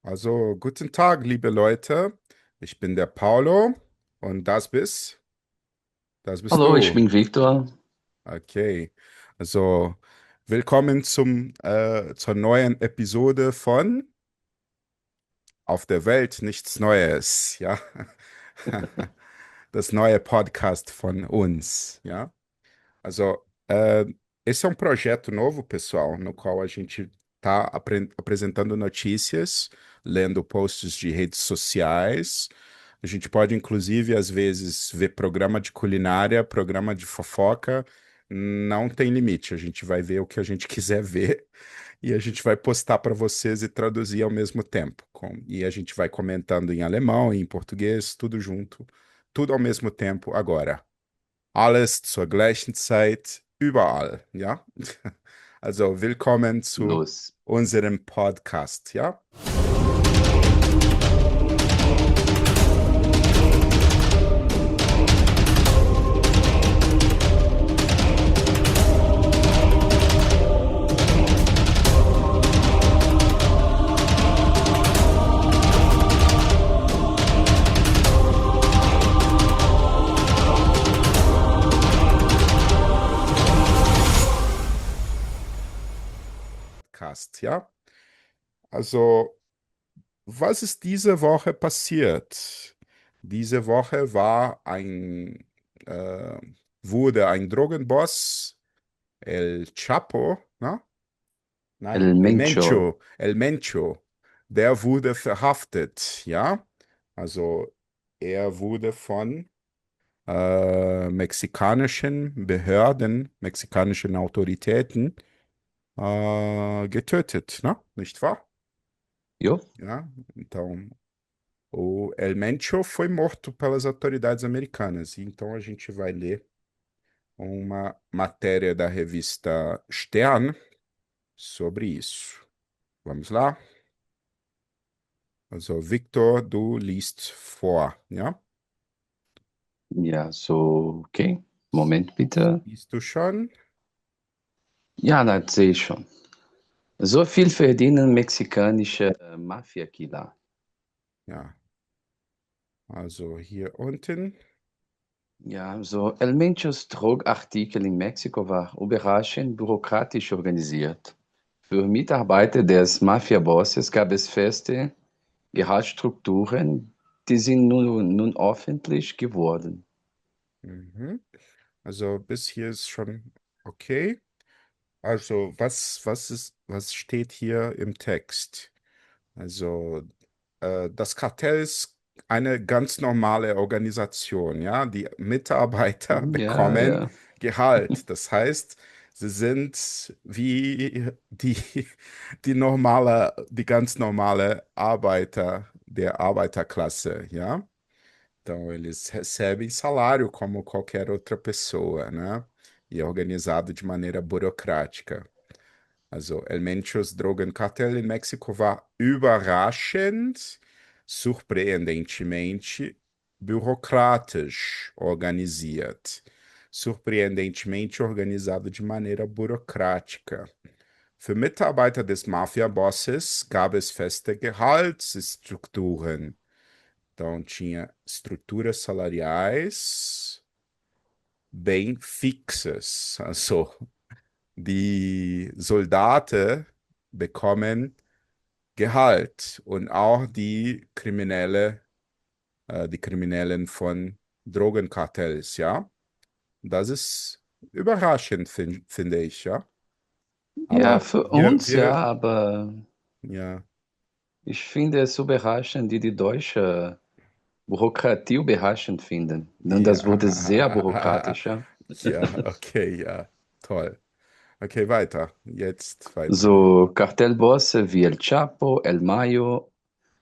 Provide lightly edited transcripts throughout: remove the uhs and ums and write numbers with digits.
Also, guten Tag, liebe Leute. Ich bin der Paulo und das bist Hallo, ich du. bin Viktor. Okay. Also, willkommen zur neuen Episode von Auf der Welt nichts Neues, ja. Das neue Podcast von uns, ja. Also, esse é um projeto novo, pessoal, no qual a gente está apresentando notícias, lendo posts de redes sociais. A gente pode, inclusive, às vezes, ver programa de culinária, programa de fofoca. Não tem limite. A gente vai ver o que a gente quiser ver e a gente vai postar para vocês e traduzir ao mesmo tempo. E a gente vai comentando em alemão, em português, tudo junto, tudo ao mesmo tempo agora. Alles zur gleichen Zeit, überall, ja? Also willkommen zu Los. unserem Podcast, ja? Podcast, ja? Also, was ist diese Woche passiert? Diese Woche äh, wurde ein Drogenboss, El Chapo, ne? Nein, El Mencho. El Mencho, der wurde verhaftet, ja? Also, er wurde von mexikanischen Behörden, mexikanischen Autoritäten getötet, né? Nicht wahr? Jo? Ja, então o El Mencho foi morto pelas autoridades americanas. E então a gente vai ler uma matéria da revista Stern sobre isso. Vamos lá? Also Victor, du liest vor, ja? Ja, so, okay. Moment bitte. Liest du schon? Ja, das sehe ich schon. So viel verdienen mexikanische Mafia-Killer. Ja, also hier unten. Ja, so El Menchos Drogartikel in Mexiko war überraschend bürokratisch organisiert. Für Mitarbeiter des Mafia-Bosses gab es feste Gehaltsstrukturen, die sind nun öffentlich geworden. Mhm. Also bis hier ist schon okay. Also was steht hier im Text? Also das Kartell ist eine ganz normale Organisation, ja. Die Mitarbeiter Ja, bekommen ja. Gehalt. Das heißt, sie sind wie die ganz normale Arbeiter der Arbeiterklasse, ja. Então, eles recebem salário como qualquer outra pessoa, né? E é organizado de maneira burocrática. Also, El Menchos Drogenkartell in Mexiko war überraschend, surpreendentemente bürokratisch organisiert. Surpreendentemente organizado de maneira burocrática. Für Mitarbeiter des Mafia-Bosses gab es feste Gehaltsstrukturen. Então, tinha estruturas salariais bem fixas. Also, die Soldaten bekommen Gehalt und auch die Kriminellen von Drogenkartells, ja. Das ist überraschend, finde ich, ja. Ja, Aber für uns ja, aber ja, ich finde es überraschend, die deutsche Bürokratie überraschend finden. Denn das wurde sehr ja, bürokratisch, ja. ja, okay, ja, toll. Okay, weiter. Jetzt weiter. So Kartellbosse wie El Chapo, El Mayo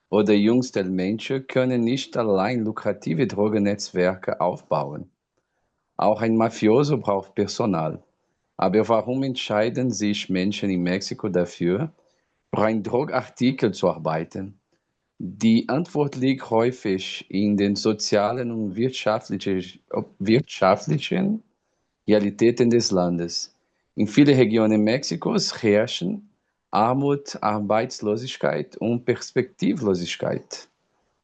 oder Jungs del Menche können nicht allein lukrative Drogennetzwerke aufbauen. Auch ein Mafioso braucht Personal. Aber warum entscheiden sich Menschen in Mexiko dafür, für einen Drogartikel zu arbeiten? Die Antwort liegt häufig in den sozialen und wirtschaftlichen Realitäten des Landes. In vielen Regionen Mexikos herrschen Armut, Arbeitslosigkeit und Perspektivlosigkeit.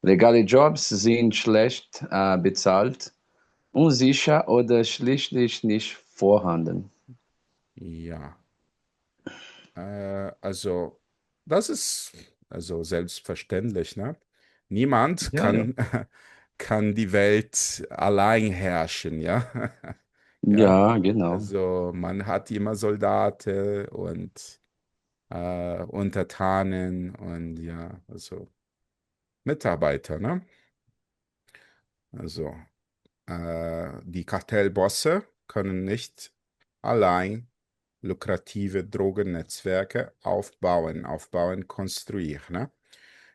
Legale Jobs sind schlecht bezahlt, unsicher oder schließlich nicht vorhanden. Ja, also das ist also selbstverständlich, ne? Niemand Ja, ja. kann die Welt allein herrschen, ja? Ja, Ja, genau. also man hat immer Soldaten und Untertanen und ja, also Mitarbeiter, ne? Also die Kartellbosse können nicht allein lukrative Drogennetzwerke construir, né?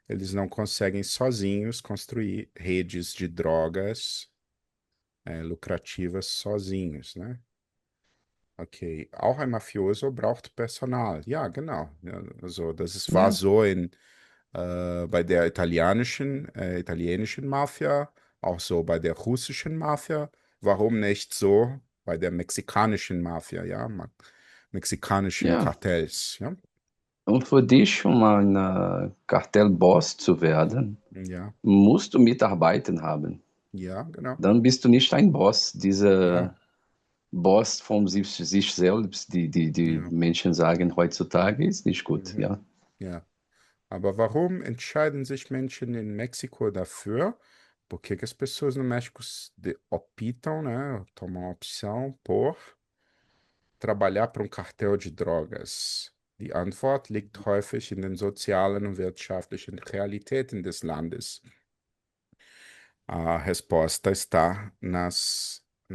Eles não conseguem sozinhos construir redes de drogas lucrativas sozinhos, né? Okay, auch ein Mafioso braucht Personal. Ja, genau. Ja, also war Ja, so bei der italienischen Mafia, auch so bei der russischen Mafia. Warum nicht so bei der mexikanischen Mafia, ja, mexikanischen ja. Kartells, ja? Und für dich, um ein Kartellboss zu werden, Ja, musst du Mitarbeiter haben. ja, genau. Dann bist du nicht ein Boss. Ja, Dieser Boss von sich selbst, die ja, Menschen sagen heutzutage, ist nicht gut. mhm, Ja, ja. Aber warum entscheiden sich Menschen in Mexiko dafür? Por que que as pessoas no México optam, né, tomam a opção por trabalhar para um cartel de drogas? Die Antwort liegt häufig in den sozialen und wirtschaftlichen Realitäten des Landes. A resposta está na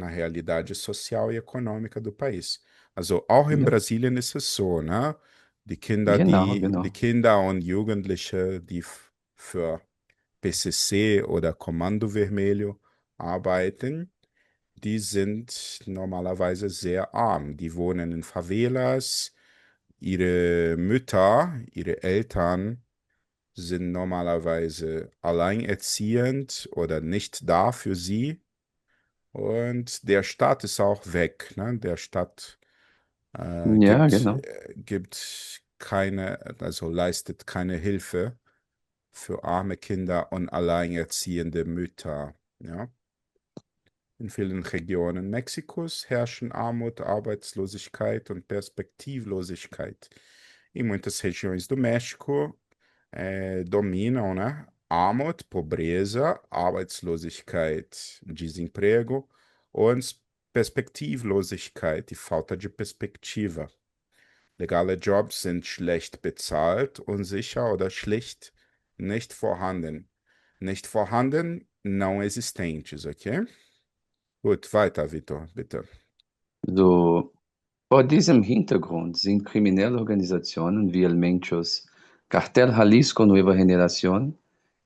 realidade social e econômica do país. Also auch in ja, Brasilien ist es so, ne? genau, Die genau. Kinder und Jugendliche, die für PCC oder Kommando Vermelho arbeiten, die sind normalerweise sehr arm. Die wohnen in Favelas. Ihre Mütter, ihre Eltern sind normalerweise alleinerziehend oder nicht da für sie. Und der Staat ist auch weg. Ne? Der Staat Ja, genau. gibt keine, also leistet keine Hilfe für arme Kinder und alleinerziehende Mütter. Ja? In vielen Regionen Mexikos herrschen Armut, Arbeitslosigkeit und Perspektivlosigkeit. Em muitas regiões do México dominam, né? Armut, pobreza, Arbeitslosigkeit, desemprego und Perspektivlosigkeit, die Falta de perspectiva. Legale Jobs sind schlecht bezahlt, unsicher oder schlicht nicht vorhanden. Nicht vorhanden, não existentes, okay? Gut, weiter, Vitor, bitte. So, vor diesem Hintergrund sind kriminelle Organisationen wie El Menchos, Cartel Jalisco Nueva Generación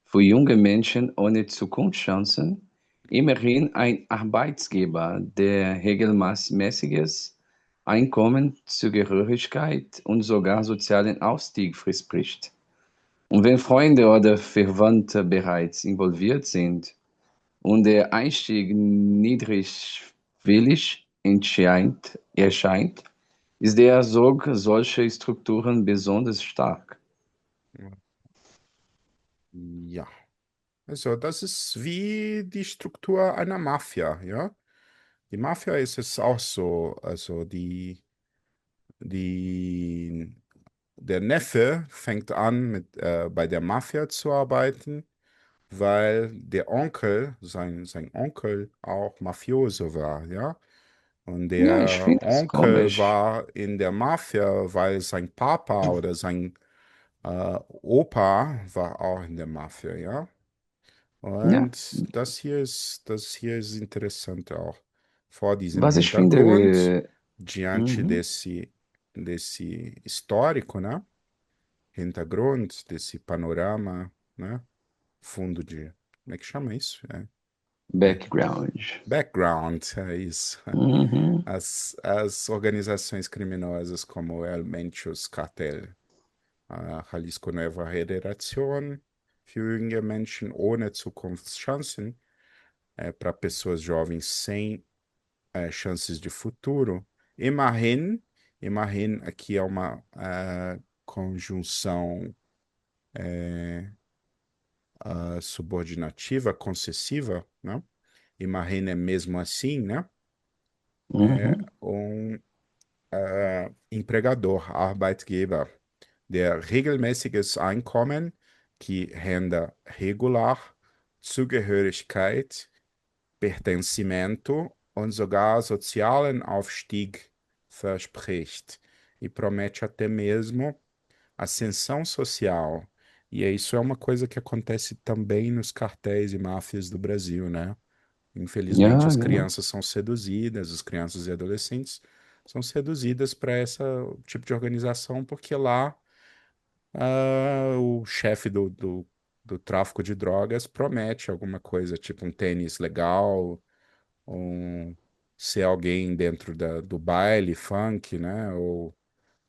für junge Menschen ohne Zukunftschancen immerhin ein Arbeitsgeber, der regelmäßiges Einkommen, Zugehörigkeit und sogar sozialen Aufstieg verspricht. Und wenn Freunde oder Verwandte bereits involviert sind und der Einstieg niedrigschwellig erscheint, ist der Sog solcher Strukturen besonders stark. Ja, also das ist wie die Struktur einer Mafia, ja. Die Mafia ist es auch so, also die, der Neffe fängt an, bei der Mafia zu arbeiten, weil der Onkel, sein Onkel auch Mafioso war, ja. Und Ja, ich der finde es Onkel komisch. war in der Mafia, weil sein Papa oder sein Opa war auch in der Mafia, ja. Ja, Und das hier ist interessant auch. Vor diesem was ich Hintergrund, finde, diante mhm, desse histórico, né? Hintergrund, desse panorama, né? Fundo de. Como é que chama isso? Background. Background, é isso. Mhm. As organizações criminosas como o El Menchos Cartel, a Jalisco Nueva Generación, für junge Menschen ohne Zukunftschancen, para pessoas jovens sem chances de futuro. Imagine, imagine aqui é uma conjunção subordinativa, concessiva, né? Imagina mesmo assim, né? Mhm. Um Empregador, Arbeitgeber, der regelmäßiges Einkommen, que renda regular, Zugehörigkeit, pertencimento und sogar sozialen Aufstieg verspricht. E promete até mesmo ascensão social. E isso é uma coisa que acontece também nos cartéis e máfias do Brasil, né? Infelizmente, Ja, as genau. crianças são seduzidas, as crianças e adolescentes são seduzidas para esse tipo de organização, porque lá o chefe do tráfico de drogas promete alguma coisa, tipo um tênis legal, um, ser alguém dentro do baile funk, né? Ou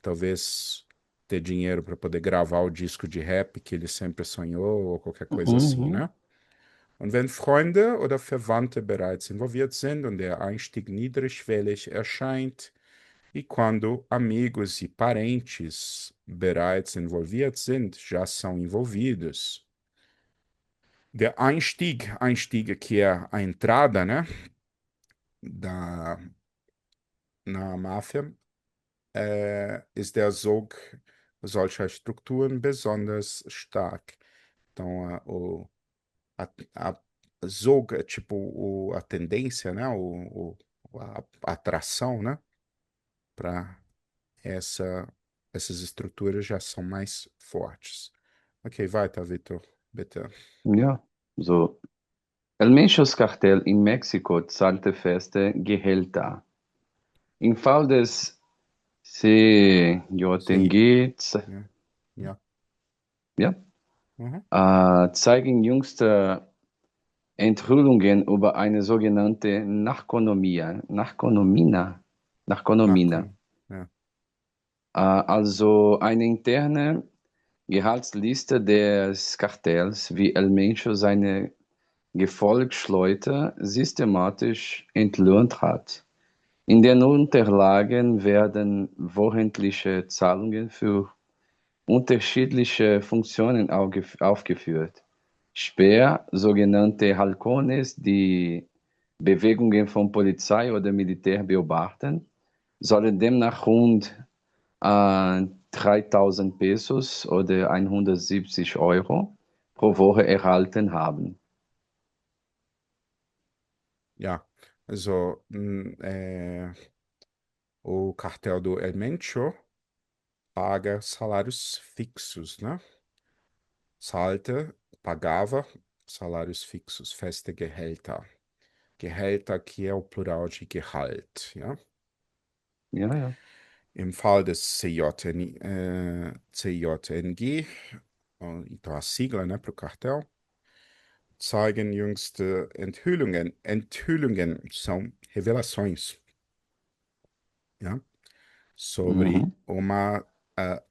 talvez ter dinheiro para poder gravar o disco de rap que ele sempre sonhou, ou qualquer coisa assim, Mhm. né? Und wenn Freunde oder Verwandte bereits involviert sind und der Einstieg niedrigschwellig erscheint, e quando amigos e parentes bereits involviert sind, já são envolvidos. Der Einstieg que é a entrada, né, da, na máfia, ist der Sog solcher Strukturen besonders stark. Então, a Zog é tipo a tendência, né? A atração, né? Para essas estruturas já são mais fortes. Ok, vai, tá, Vitor. Bitte. Ja, so. El Menschos Cartel in Mexiko zahlte feste Gehälter. Im Fall des Sim. CJNG, Ja. Ja. ja, Mhm. zeigen jüngste Enthüllungen über eine sogenannte Narconomina, Ja. also eine interne Gehaltsliste des Kartells, wie El Mencho seine Gefolgsleute systematisch entlöhnt hat. In den Unterlagen werden wochentliche Zahlungen für unterschiedliche Funktionen aufgeführt. Speer, sogenannte Halcones, die Bewegungen von Polizei oder Militär beobachten, sollen demnach rund 3000 Pesos oder 170 Euro pro Woche erhalten haben. Ja. Also, o cartel do El Mencho paga salários fixos, né? Pagava salários fixos, feste Gehälter. Gehälter que é o plural de Gehalt, ja? Ja, ja. Im Fall des CJNG, então a sigla, né, para o cartel, zeigen jüngste Enthüllungen. Enthüllungen são revelações, ja, sobre Mhm.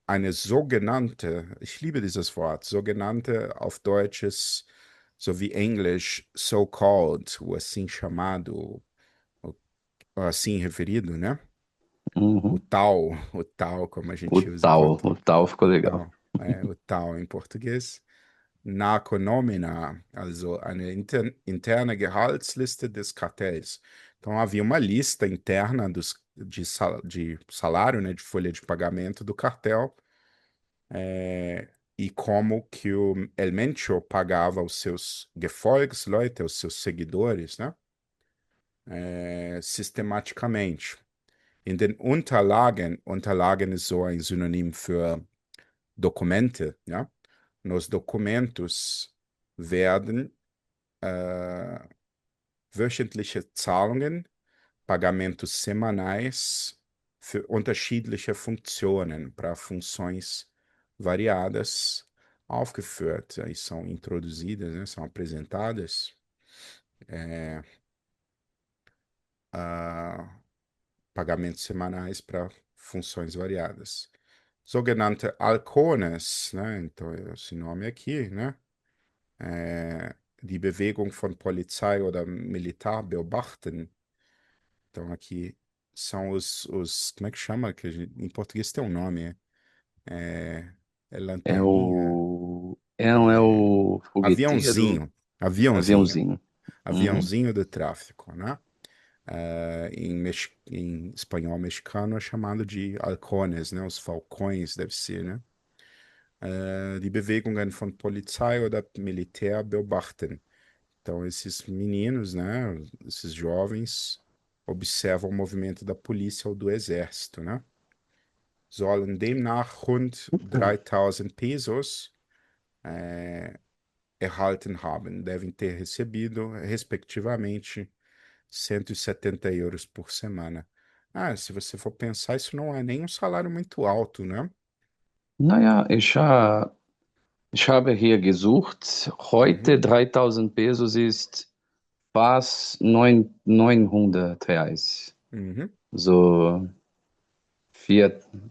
eine sogenannte, ich liebe dieses Wort, sogenannte auf Deutsches sowie Englisch so-called, o assim chamado, o assim referido, né? Mhm. O tal, como a gente usa em O português. tal ficou legal. Tal, o tal em português. Narconomina, also eine interne Gehaltsliste des Kartells. Então havia uma lista interna de salário, né, de folha de pagamento do cartel, e como que o El Mencho pagava os seus Gefolgsleute, os seus seguidores, né, sistematicamente. In den Unterlagen ist so ein Synonym für Dokumente, ja. Nos documentos werden wöchentliche Zahlungen, pagamentos semanais für unterschiedliche Funktionen, para funções variadas, aufgeführt. Aí são introduzidas, né, são apresentadas ah, pagamentos semanais para funções variadas. Sogenannte Halcones, né, então esse nome aqui, né, die Bewegung von Polizei oder Militar beobachten. Então aqui são como é que chama? Em português tem um nome, É É lanterninha, o. É, não é o fogueteiro, aviãozinho, aviãozinho, aviãozinho. Uhum. aviãozinho de tráfico, né? Em espanhol mexicano é chamado de halcones, né? Os falcões, deve ser, né? Die Bewegungen von Polizei oder Militär beobachten. Então, esses meninos, né? Esses jovens observam o movimento da polícia ou do exército, né? Sollen demnach rund 3000 Pesos erhalten haben. Devem ter recebido, respectivamente, 170 euros por semana. Ah, se você for pensar, isso não é nem um salário muito alto, né? Naja, ich habe hier gesucht. Uhum, Heute 3000 Pesos ist fast 900 Reais. uhum, So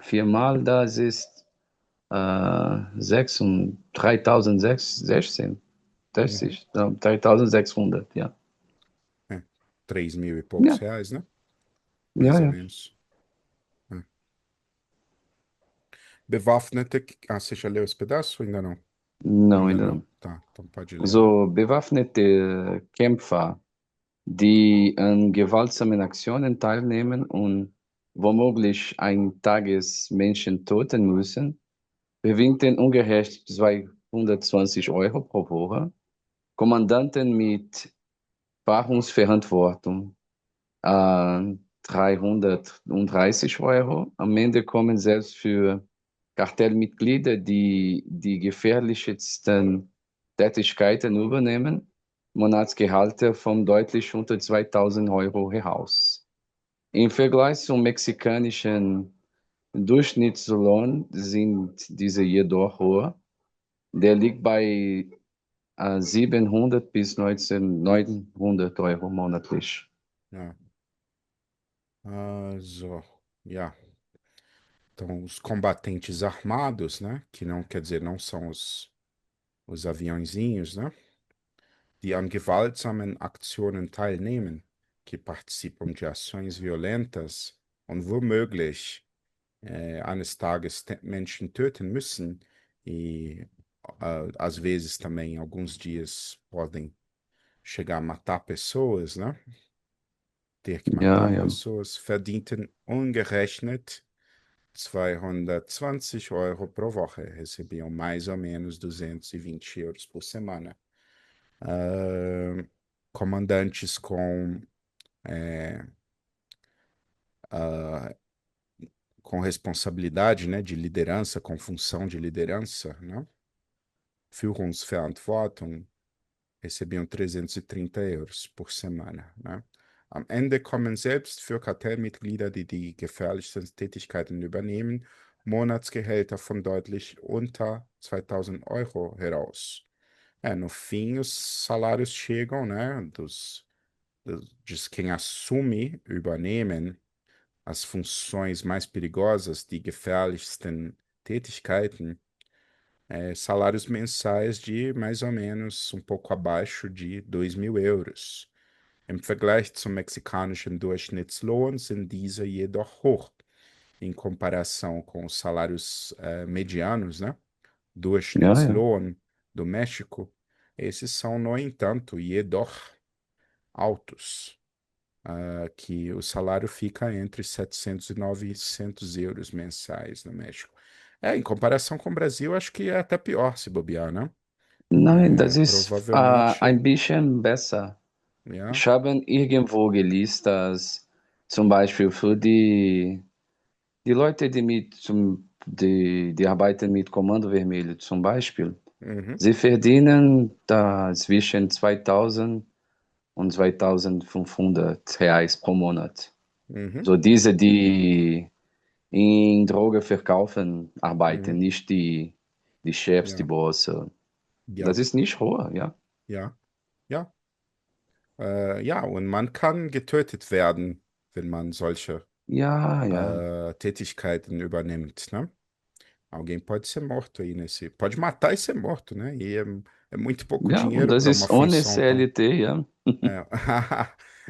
viermal das ist 6 und 3016, uhum. 3600, ja. É, 3 mil e poucos Ja, reais, né? ja, Mais ou ja. menos. É. Bewaffnete. Ah, você já leu esse pedaço ou ainda não? Não, Ainda ainda não. não. Tá, então pode ler lá. So bewaffnete Kämpfer, die an gewaltsamen Aktionen teilnehmen und womöglich ein Tagesmenschen töten müssen, bewegen ungerecht 220 Euro pro Woche. Kommandanten mit Wahrungsverantwortung 330 Euro. Am Ende kommen selbst für Kartellmitglieder, die die gefährlichsten Tätigkeiten übernehmen, Monatsgehalte von deutlich unter 2000 Euro heraus. Im Vergleich zum mexikanischen Durchschnittslohn sind diese jedoch höher. Der liegt bei 700 bis 900 Euro monatlich. Ja. So, ja. Então, os combatentes armados, né? Que não quer dizer, não são os aviãozinhos, né? Die an gewaltsamen Aktionen teilnehmen, que participam de ações violentas und womöglich eines Tages Menschen töten müssen, e às vezes também, alguns dias, podem chegar a matar pessoas, né? Ter que Ja, matar ja. pessoas, verdienten ungerechnet 220 Euro pro Woche, recebiam mais ou menos 220 euros por semana. Ah, comandantes ah, com responsabilidade, né, de liderança, com função de liderança, né? Führungsverantwortung, recebiam 330 Euros por semana. Ne? Am Ende kommen selbst für Kartellmitglieder, die die gefährlichsten Tätigkeiten übernehmen, Monatsgehälter von deutlich unter 2000 Euro heraus. No fim, os salários chegam, né, de quem assume, übernehmen as funções mais perigosas, die gefährlichsten Tätigkeiten, salários mensais de mais ou menos um pouco abaixo de 2.000 Euros. Im Vergleich zum mexikanischen Durchschnittslohn sind diese jedoch hoch. Em comparação com os salários medianos, né? Ja, ja. Durchschnittslohn do México, esses são, no entanto, jedoch altos, que o salário fica entre 700 e 900 euros mensais no México. Em comparação com o Brasil, acho que é até pior se bobear, né? Nein, das ist Provavelmente, ein bisschen besser. ja. Ich habe irgendwo gelesen, dass zum Beispiel für die Leute, die arbeiten mit Kommando Vermelho zum Beispiel, Uhum, sie verdienen da zwischen 2000 und 2500 Reais pro Monat. uhum, So diese, die in Droge verkaufen, arbeiten, uhum, nicht die Chefs, die ja, Bosse. ja, Das ist nicht hoch, ja. ja, ja. Ja, und man kann getötet werden, wenn man solche Ja, ja. Tätigkeiten übernimmt, né? Alguém pode ser morto aí nesse. Pode matar e ser morto, né? É muito pouco Ja, und dinheiro das para uma ist ohne função tão. CLT, ja. É,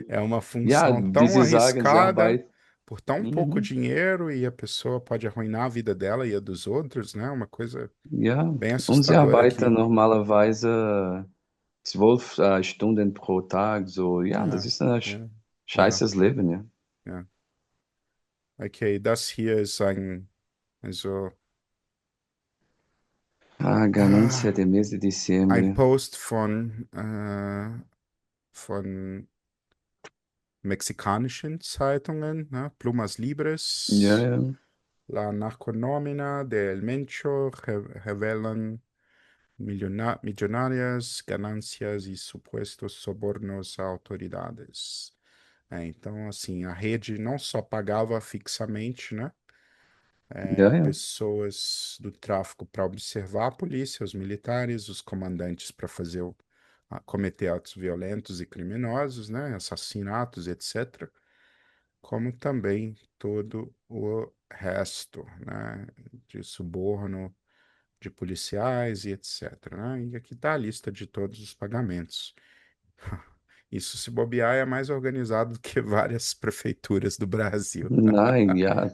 é uma Ja, função wie tão Sie sagen, Sie arriscada arbeiten. por tão pouco Mhm. dinheiro e a pessoa pode arruinar a vida dela e a dos outros, né? Uma coisa Ja, bem und sie assustadora arbeiten aqui. normalerweise 12 Stunden pro Tag. So, ja, das Ja, ist ein ja, ja, scheißes Leben, ja. ja. Okay, das hier ist also, Ah, ganância ah, de mês de ein diciembre. Post von mexikanischen Zeitungen, ne? Plumas Ja, Libres, ja, La Narconomina de El Mencho revelan millonarias ganancias e supostos sobornos a autoridades. Então, assim, a rede não só pagava fixamente, né? ja, ja, Pessoas do tráfico para observar a polícia, os militares, os comandantes para cometer atos violentos e criminosos, né? Assassinatos, etc. Como também todo o resto, né? De suborno de policiais e etc, né? E aqui está a lista de todos os pagamentos. Isso, se bobear, é mais organizado do que várias prefeituras do Brasil. nein, ja,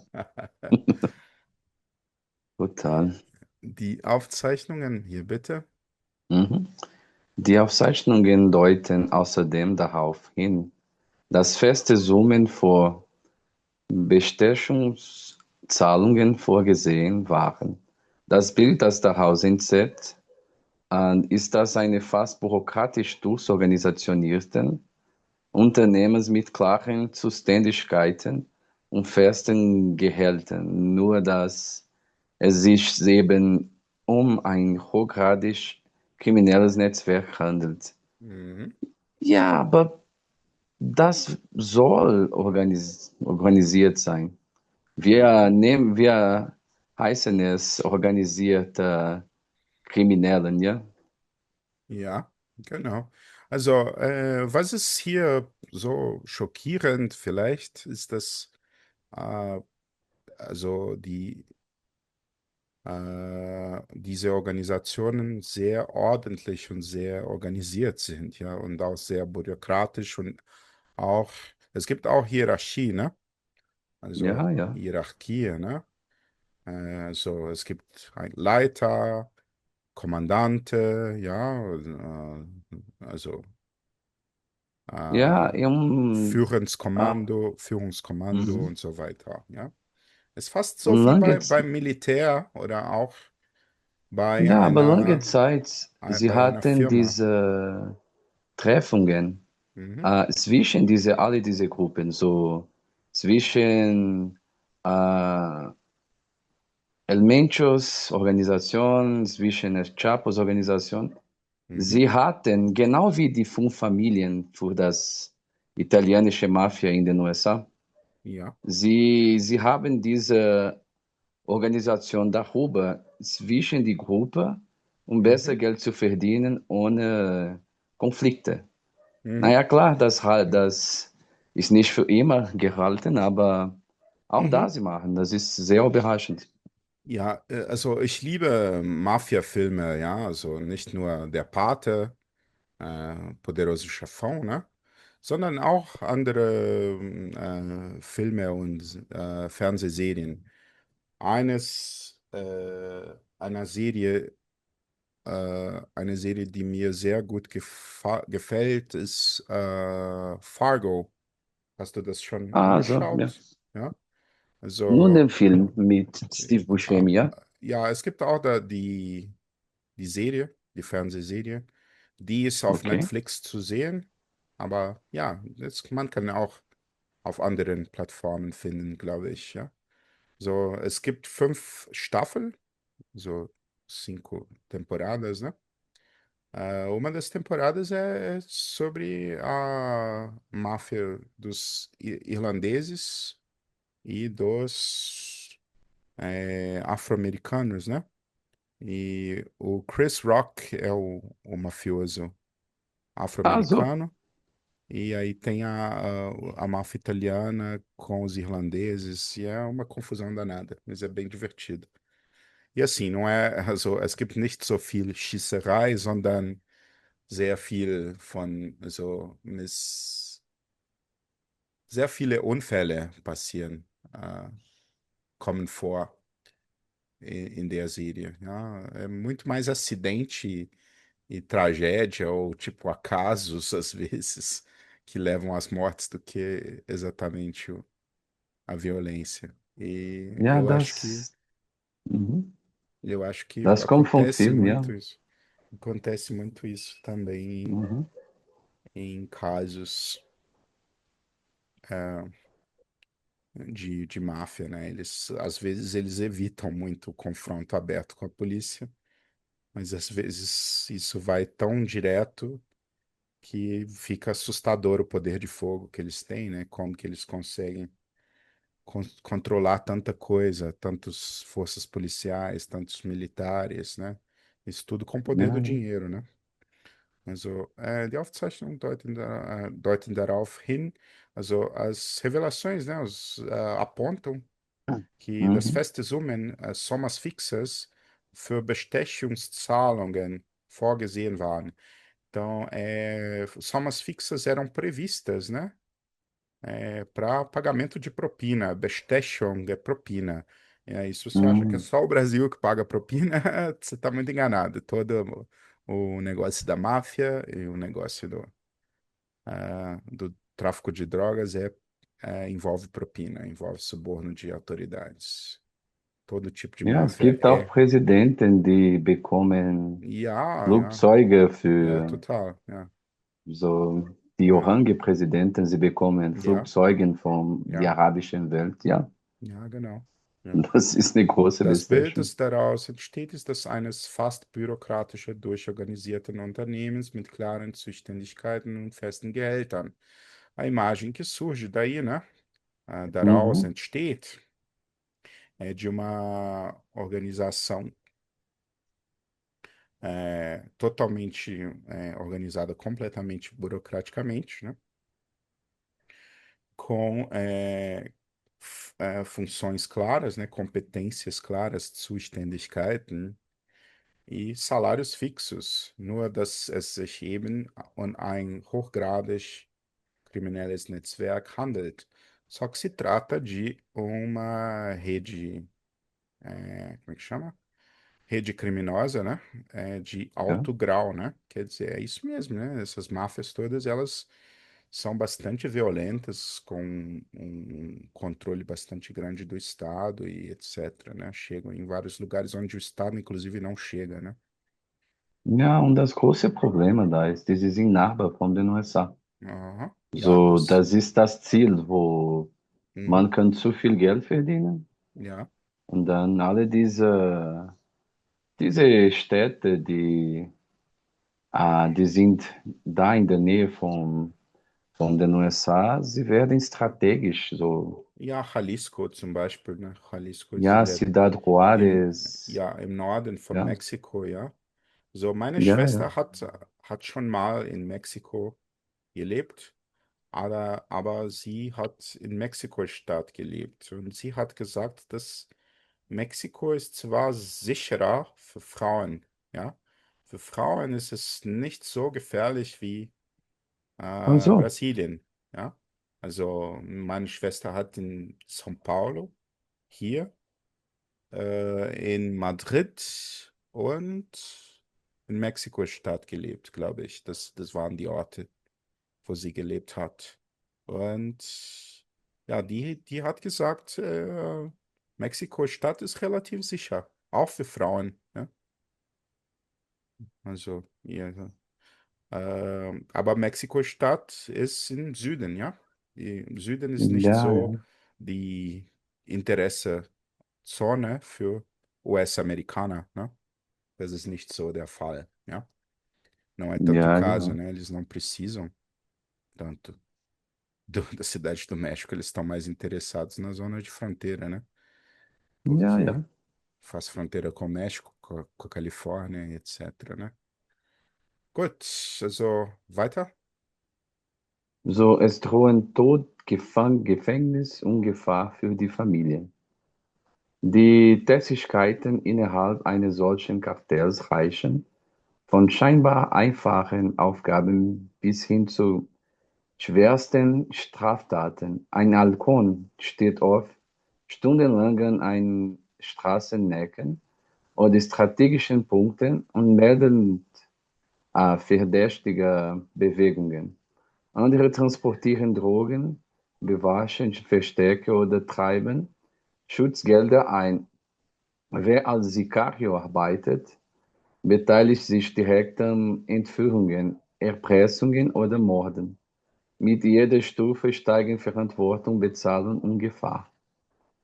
total. Die Aufzeichnungen hier bitte. Mhm. Die Aufzeichnungen deuten außerdem darauf hin, dass feste Summen für Bestechungszahlungen vorgesehen waren. Das Bild, das daraus entsteht, ist das eine fast bürokratisch durchorganisierten Unternehmens mit klaren Zuständigkeiten und festen Gehältern, nur dass es sich eben um ein hochgradig kriminelles Netzwerk handelt. Mhm. Ja, aber das soll organisiert sein. Mhm. Wir heißen es organisierte Kriminellen, ja? Ja, genau. Also, was ist hier so schockierend vielleicht, ist, dass äh, also diese Organisationen sehr ordentlich und sehr organisiert sind, ja, und auch sehr bürokratisch und auch, es gibt auch Hierarchie, ne? Also Ja, ja. Hierarchie, ne? Also es gibt einen Leiter, Kommandante, ja, also Ja, äh, ah, Führungskommando mhm. und so weiter, ja. Ist fast so wie Lange, beim Militär oder auch bei ja, aber lange einer, Zeit, sie bei einer hatten Firma. diese Treffungen Mhm. zwischen alle diese Gruppen, so zwischen El Menchos Organisation, zwischen El Chapos Organisation. Mhm. Sie hatten, genau wie die fünf Familien für das italienische Mafia in den USA, Ja. sie haben diese Organisation darüber zwischen die Gruppe, um besser Mhm. Geld zu verdienen ohne Konflikte. Mhm. Naja, klar, das ist nicht für immer gehalten, aber auch da Mhm. sie machen, das ist sehr überraschend. Ja, also ich liebe Mafia-Filme, ja, also nicht nur Der Pate, Poderoso Chefão, ne? Sondern auch andere Filme und Fernsehserien. Einer Serie, eine Serie, die mir sehr gut gefällt, ist Fargo. Hast du das schon Also, ja. angeschaut? Ja, Nun also den Film mit Steve äh, Buscemi, ja? ja, es gibt auch da die Serie, die Fernsehserie. Die ist auf Okay. Netflix zu sehen. Aber ja, man kann auch auf anderen Plattformen finden, glaube ich, ja. So, es gibt 5 Staffeln, so cinco temporadas, né? Uma das temporadas é sobre a máfia dos irlandeses e dos afro-americanos, né? E o Chris Rock é o mafioso Also, afro-americano. E aí tem a máfia italiana com os irlandeses. E é uma confusão danada, mas é bem divertido. E assim, não é, also, es gibt nicht so viel Schießerei, sondern sehr viel von so sehr viele Unfälle passieren, kommen vor in der Síria. É muito mais acidente e tragédia, ou tipo acasos, às vezes, que levam às mortes do que exatamente a violência. E Ja, mhm. eu acho que Das kommt vom Film, ja. acontece muito isso também Mhm. em casos de máfia, né? Eles, às vezes, eles evitam muito o confronto aberto com a polícia, mas às vezes isso vai tão direto que fica assustador o poder de fogo que eles têm, né? Como que eles conseguem controlar tanta coisa, tantas forças policiais, tantos militares, né? Isso tudo com o poder Ja, do ja. dinheiro, né? Also, die Aufzeichnungen deuten darauf hin, also as revelações, né, apontam que das Mhm. feste Summen, Sommas fixes, für Bestechungszahlungen vorgesehen waren. Então, somas fixas eram previstas, né, para pagamento de propina. Bestechung é propina. E aí, se você acha que é Mhm. só o Brasil que paga propina, você está muito enganado. Todo o negócio da máfia e o negócio do tráfico de drogas envolve propina, envolve suborno de autoridades. Todo tipo de Ja, es máfia gibt auch Präsidenten, die bekommen Ja, ja, Flugzeuge ja, für total. Ja, so die ja, Orange-Präsidenten, sie bekommen ja, Flugzeuge von der ja, arabischen Welt. Ja, ja, genau. Ja. das ist eine große Das Bild, Bestechung. das daraus entsteht, ist das eines fast bürokratischen, durchorganisierten Unternehmens mit klaren Zuständigkeiten und festen Gehältern. A imagem que surge daí, né? Daraus Mhm. entsteht, é de uma organização totalmente organizada, completamente burocraticamente, né? Com funções claras, né? Competências claras, Zuständigkeiten e salários fixos, nur dass es sich eben um ein hochgradig kriminelles Netzwerk handelt. Só que se trata de uma rede, como é que chama? Rede criminosa, né? De Ja. alto grau, né? Quer dizer, é isso mesmo, né? Essas máfias todas, elas são bastante violentas, com um controle bastante grande do Estado e etc, né? Chegam em vários lugares onde o Estado, inclusive, não chega, né? Ja, und das große Problem da ist, die sind Nachbar von den USA. Aha. Ja, So, das ist das Ziel, wo mhm. man kann zu viel Geld verdienen Ja, und dann alle diese Städte, die sind da in der Nähe von den USA, sie werden strategisch so. ja, Jalisco zum Beispiel, ne? Jalisco ist Ja, in der, Ciudad Juárez, ja, im Norden von ja, Mexiko, ja. So, meine ja, ja. Schwester hat schon mal in Mexiko gelebt, aber sie hat in Mexiko-Stadt gelebt und sie hat gesagt, dass Mexiko ist zwar sicherer für Frauen, ja. Für Frauen ist es nicht so gefährlich wie Ach so, Brasilien, ja. Also meine Schwester hat in São Paulo, hier, in Madrid und in Mexiko-Stadt gelebt, glaube ich. Das waren die Orte, wo sie gelebt hat. Und ja, die hat gesagt, Mexiko-Stadt ist relativ sicher, auch für Frauen. Ja? Also, ja. Aber Mexiko-Stadt ist im Süden, ja. Im Süden ist nicht ja, ja, so die Interessezone für US-Amerikaner, né? Das ist nicht so der Fall, ja. Não é tanto o ja, caso, genau. né? Eles não precisam tanto da cidade do México, eles estão mais interessados na zona de fronteira, né? Ja, Porque ja. faz fronteira com o México, com a Califórnia, etc., né? Gut, also weiter. So, es drohen Tod, Gefängnis und Gefahr für die Familie. Die Tätigkeiten innerhalb eines solchen Kartells reichen von scheinbar einfachen Aufgaben bis hin zu schwersten Straftaten. Ein Halcón steht auf stundenlang an ein Straßenecken oder strategischen Punkten und meldet verdächtige Bewegungen. Andere transportieren Drogen, bewachen Verstecke oder treiben Schutzgelder ein. Wer als Sicario arbeitet, beteiligt sich direkt an Entführungen, Erpressungen oder Morden. Mit jeder Stufe steigen Verantwortung, Bezahlung und Gefahr.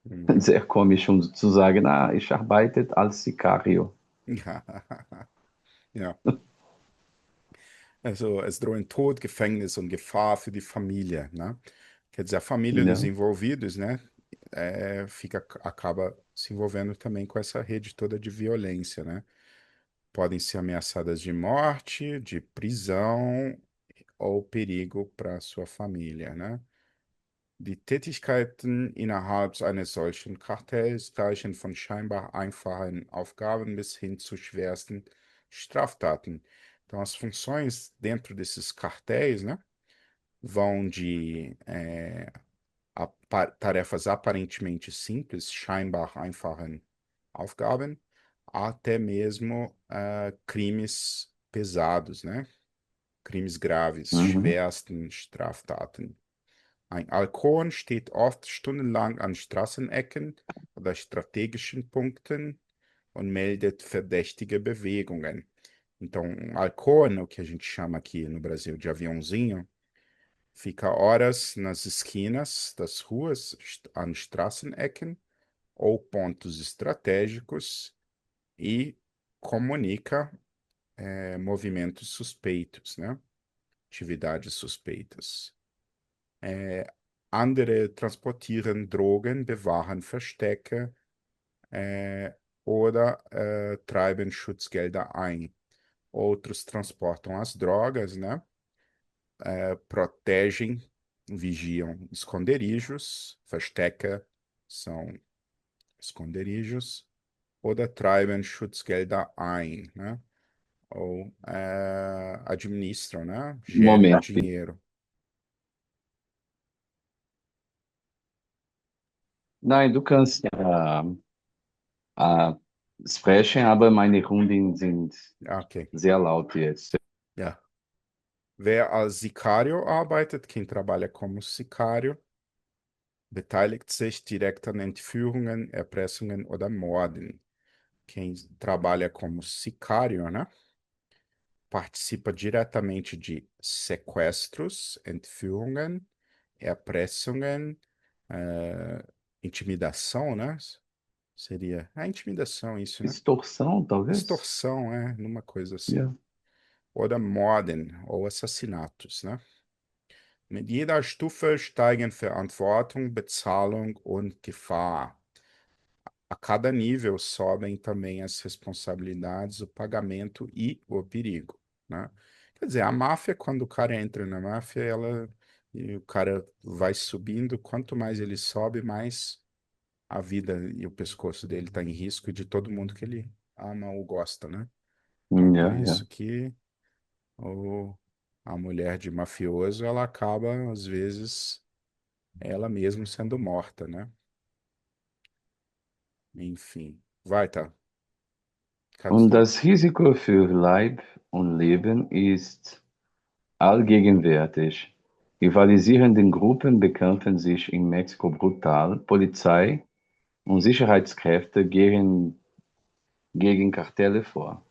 Mhm. Sehr komisch, um zu sagen, ich arbeite als Sicario. Ja, also es drohem Tod, Gefängnis und Gefahr für die Família, né? Quer dizer, a família dos Ja. envolvidos, né, acaba se envolvendo também com essa rede toda de violência, né? Podem ser ameaçadas de morte, de prisão ou perigo para sua família, né? Die Tätigkeiten innerhalb eines solchen Kartells reichen von scheinbar einfachen Aufgaben bis hin zu schwersten Straftaten. Então, as funções dentro desses cartéis, né, vão de tarefas aparentemente simples, scheinbar einfachen Aufgaben, até mesmo crimes pesados, né? Crimes graves, Mhm. schwersten Straftaten. Ein Alkohol steht oft stundenlang an Straßenecken oder strategischen Punkten und meldet verdächtige Bewegungen. Então, um Alcoa, o que a gente chama aqui no Brasil de aviãozinho, fica horas nas esquinas das ruas, an Straßenecken ou pontos estratégicos e comunica movimentos suspeitos, né? Atividades suspeitas. Andere transportieren Drogen, bewahren Verstecke oder treiben Schutzgelder ein. Outros transportam as drogas, né? Protegem, vigiam esconderijos, Verstecke são esconderijos, oder treiben Schutzgelder ein, né? Ou administram, né? Gerem Moment. dinheiro. Nein, du kannst äh, sprechen, aber meine Hunde sind Ah, ok. sehr laut jetzt. Ja. Wer als Sicário arbeitet, quem trabalha como sicário, beteiligt sich direkt an Entführungen, Erpressungen oder Morden. Quem trabalha como sicário, né? Participa diretamente de sequestros, Entführungen, Erpressungen, intimidação, né? Seria a intimidação, isso, né? Extorsão, talvez? Extorsão, numa coisa assim. Ja. Oder Morden, ou assassinatos, né? Mit jeder Stufe steigen Verantwortung, Bezahlung und Gefahr. A cada nível sobem também as responsabilidades, o pagamento e o perigo, né? Quer dizer, a máfia, quando o cara entra na máfia, e o cara vai subindo, quanto mais ele sobe, mais a vida e o pescoço dele está em risco e de todo mundo que ele ama ou gosta, né? Então é por Ja, ja. isso que o, a mulher de mafioso, ela acaba, às vezes, ela mesma sendo morta, né? Enfim, vai, tá. Kannst Und du. das Risiko für Leib und Leben ist allgegenwärtig. Rivalisierende Gruppen bekämpfen sich in Mexiko brutal. Polizei und Sicherheitskräfte gegen Kartelle vor.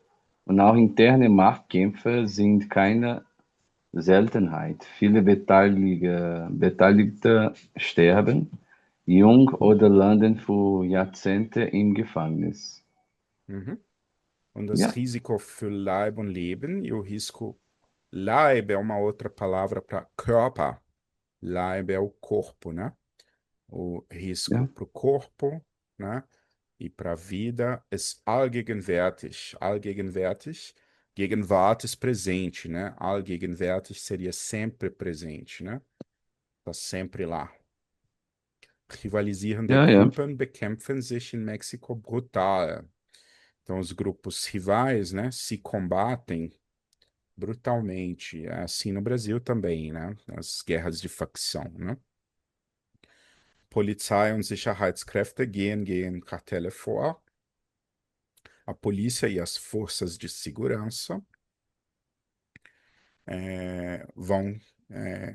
Und auch interne Machtkämpfe sind keine Seltenheit. Viele Beteiligte sterben jung oder landen für Jahrzehnte im Gefängnis. Uhum. Und das Ja, Risiko für Leib und Leben, e o risco. Leib é uma outra palavra para Körper. Leib é o corpo, né? O risco ja. para o corpo, né? E para a vida é allgegenwärtig. Allgegenwärtig. Gegenwart é presente, né? Allgegenwärtig seria sempre presente, né? Está sempre lá. Rivalisierende Ja, ja. Gruppen bekämpfen sich in Mexiko brutal. Então, os grupos rivais, né, se combatem brutalmente. É assim no Brasil também, né? As guerras de facção, né? Polizei und Sicherheitskräfte gehen gegen Kartelle vor. A polícia e as forças de segurança vão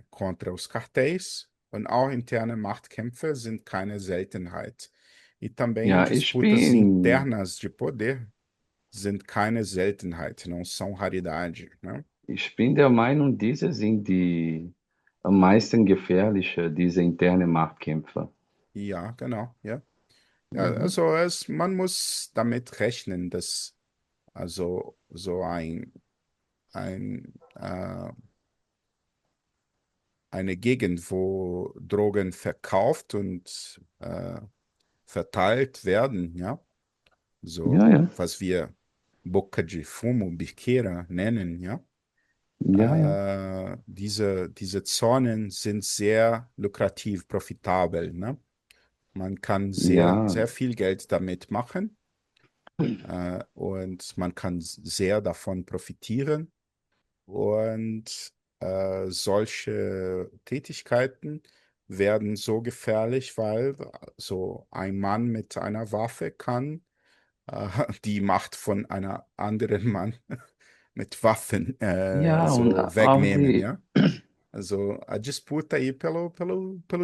contra os cartéis. Und auch interne Machtkämpfe sind keine Seltenheit. E também Ja, ich disputas bin, internas de poder sind keine Seltenheit, não são raridade, né? ich bin der Meinung, diese sind die am meisten gefährliche, diese interne Machtkämpfe. Ja, genau, ja. Ja, Mhm. also man muss damit rechnen, dass also so ein eine Gegend, wo Drogen verkauft und verteilt werden, ja, Ja, so ja, was wir Boca de Fumo, Biqueira nennen, ja. ja, ja, Diese Zonen sind sehr lukrativ, profitabel, ne? Man kann sehr, ja, sehr viel Geld damit machen und man kann sehr davon profitieren. Und solche Tätigkeiten werden so gefährlich, weil so ein Mann mit einer Waffe kann die Macht von einer anderen Mann mit Waffen ja, und so auch wegnehmen, die, ja? Also a disputa aí pelo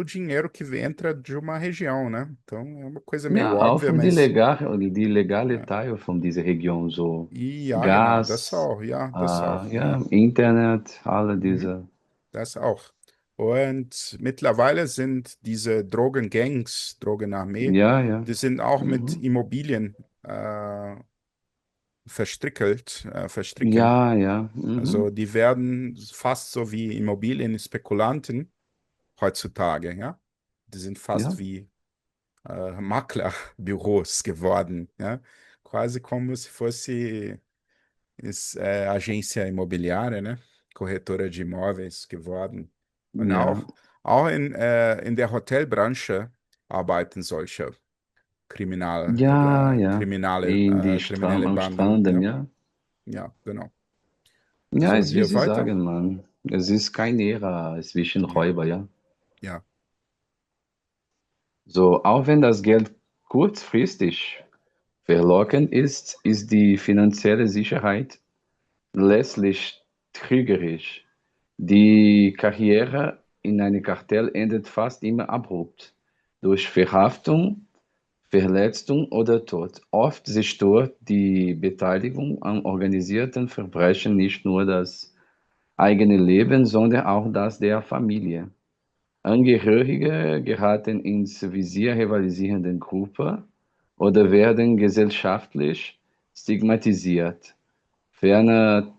dinheiro que entra de uma região, né? Então é uma coisa meio ja, auch óbvia, von die mas legal, die legale ja, Teil von dieser Region, so ja, genau, Gas, ja, das auch, ja, ja. Internet, alle Mhm. diese, Das auch. Und mittlerweile sind diese Drogengangs, Drogenarmee, ja, ja, die sind auch mit mhm. Immobilien verstricken. Ja, ja, Also mhm. die werden fast so wie Immobilienspekulanten heutzutage, ja. Die sind fast Ja, wie Maklerbüros geworden, ja. Quase como se fosse agência imobiliária, né? Corretora de imóveis geworden. Und ja, auch in der Hotelbranche arbeiten solche ja, ja, in die Strand, kriminelle am Banden. Stranden, Ja, ja. ja, genau. Ja, So, ist wie hier Sie weiter. sagen, Mann. Es ist keine Ära zwischen Ja, Räuber, ja. ja, So, auch wenn das Geld kurzfristig verlockend ist, ist die finanzielle Sicherheit letztlich trügerisch. Die Karriere in einem Kartell endet fast immer abrupt durch Verhaftung, Verletzung oder Tod. Oft zerstört die Beteiligung an organisierten Verbrechen nicht nur das eigene Leben, sondern auch das der Familie. Angehörige geraten ins Visier rivalisierender Gruppen oder werden gesellschaftlich stigmatisiert. Ferner,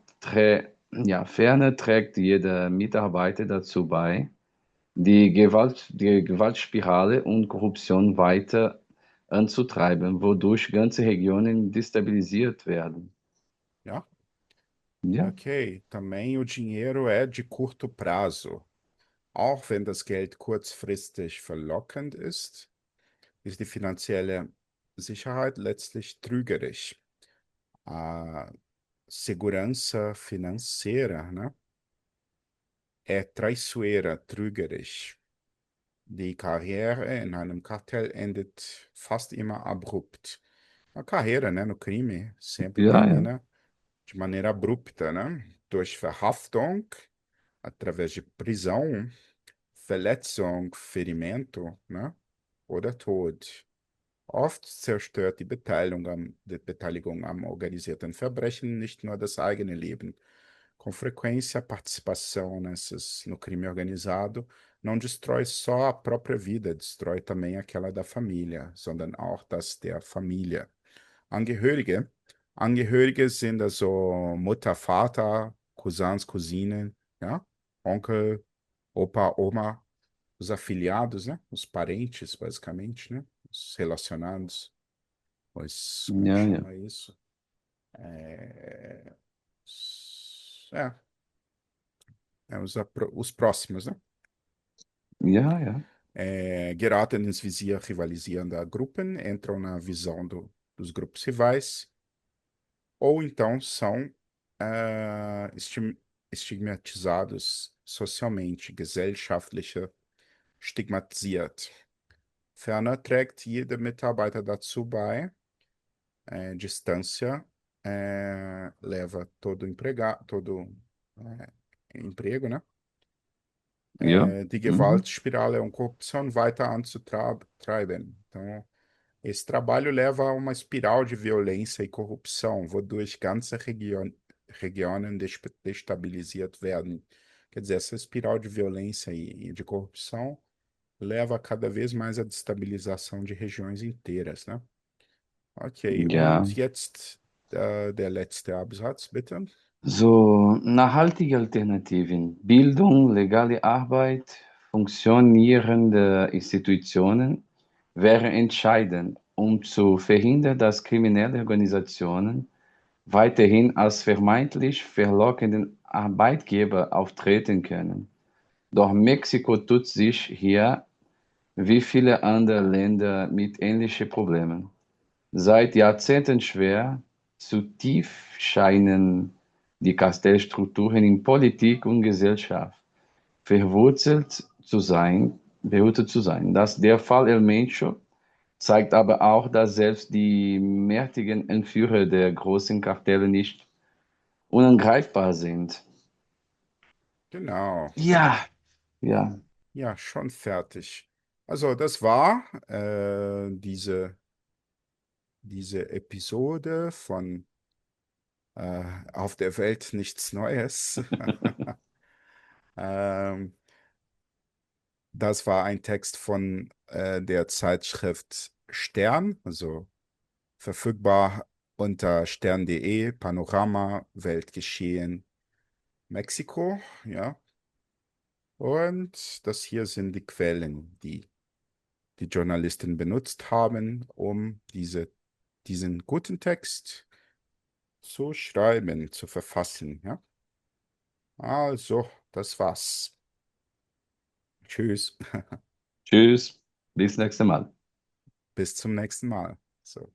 ferner trägt jeder Mitarbeiter dazu bei, die Gewaltspirale und Korruption weiter anzutreiben, wodurch ganze Regionen destabilisiert werden. ja. Ja, Ok. Também o dinheiro é de curto prazo. Auch wenn das Geld kurzfristig verlockend ist die finanzielle Sicherheit letztlich trügerisch. A segurança financeira, né, é traiçoeira, trügerisch. Die Karriere in einem Kartell endet fast immer abrupt. A carreira, né, no crime sempre ja, ja, termina de maneira abrupta, né? Durch Verhaftung, através de prisão, Verletzung, Ferimento, né? Oder Tod. Oft zerstört die Beteiligung am organisierten Verbrechen nicht nur das eigene Leben. Com frequência, a participação no crime organizado não destrói só a própria vida, destrói também aquela da família, sondern auch das der Familie. Angehörige. Angehörige sind also Mutter, Vater, Cousins, Cousinen, ja? Onkel, Opa, Oma, os afiliados, né? Os parentes, basicamente, né? Os relacionados, como é que ja, ja, chama isso? É, é, os próximos, né? ja, ja, Geraten ins Visier rivalisierender Gruppen, entram na visão dos grupos rivais, ou então são stigmatizados socialmente, gesellschaftliche stigmatisiert. Ferner trägt jeder Mitarbeiter dazu bei, distância leva emprego, né? Ja. Die Mhm. Gewaltspirale und Corrupção weiter anzutreiben. Então, esse trabalho leva a uma espiral de violência e corrupção, wodurch ganze Regionen destabilisiert werden. Quer dizer, essa espiral de violência e de corrupção leva cada vez mais à destabilização de regiões inteiras, né? Okay, Ja. und jetzt der letzte Absatz, bitte. So, nachhaltige Alternativen. Bildung, legale Arbeit, funktionierende Institutionen wären entscheidend, um zu verhindern, dass kriminelle Organisationen weiterhin als vermeintlich verlockenden Arbeitgeber auftreten können. Doch Mexiko tut sich hier wie viele andere Länder mit ähnlichen Problemen seit Jahrzehnten schwer. Zu tief scheinen die Kartellstrukturen in Politik und Gesellschaft verwurzelt zu sein. Das der Fall El Mencho zeigt aber auch, dass selbst die mächtigen Anführer der großen Kartelle nicht unangreifbar sind. Genau. Ja, ja. Ja, schon fertig. Also, das war diese Episode von Auf der Welt nichts Neues. ähm, Das war ein Text von der Zeitschrift Stern, also verfügbar unter stern.de, Panorama, Weltgeschehen, Mexiko, ja. Und das hier sind die Quellen, die die Journalisten benutzt haben, um diesen guten Text zu schreiben, zu verfassen, ja. Also, das war's. Tschüss. Tschüss, bis nächstes Mal. Bis zum nächsten Mal. So.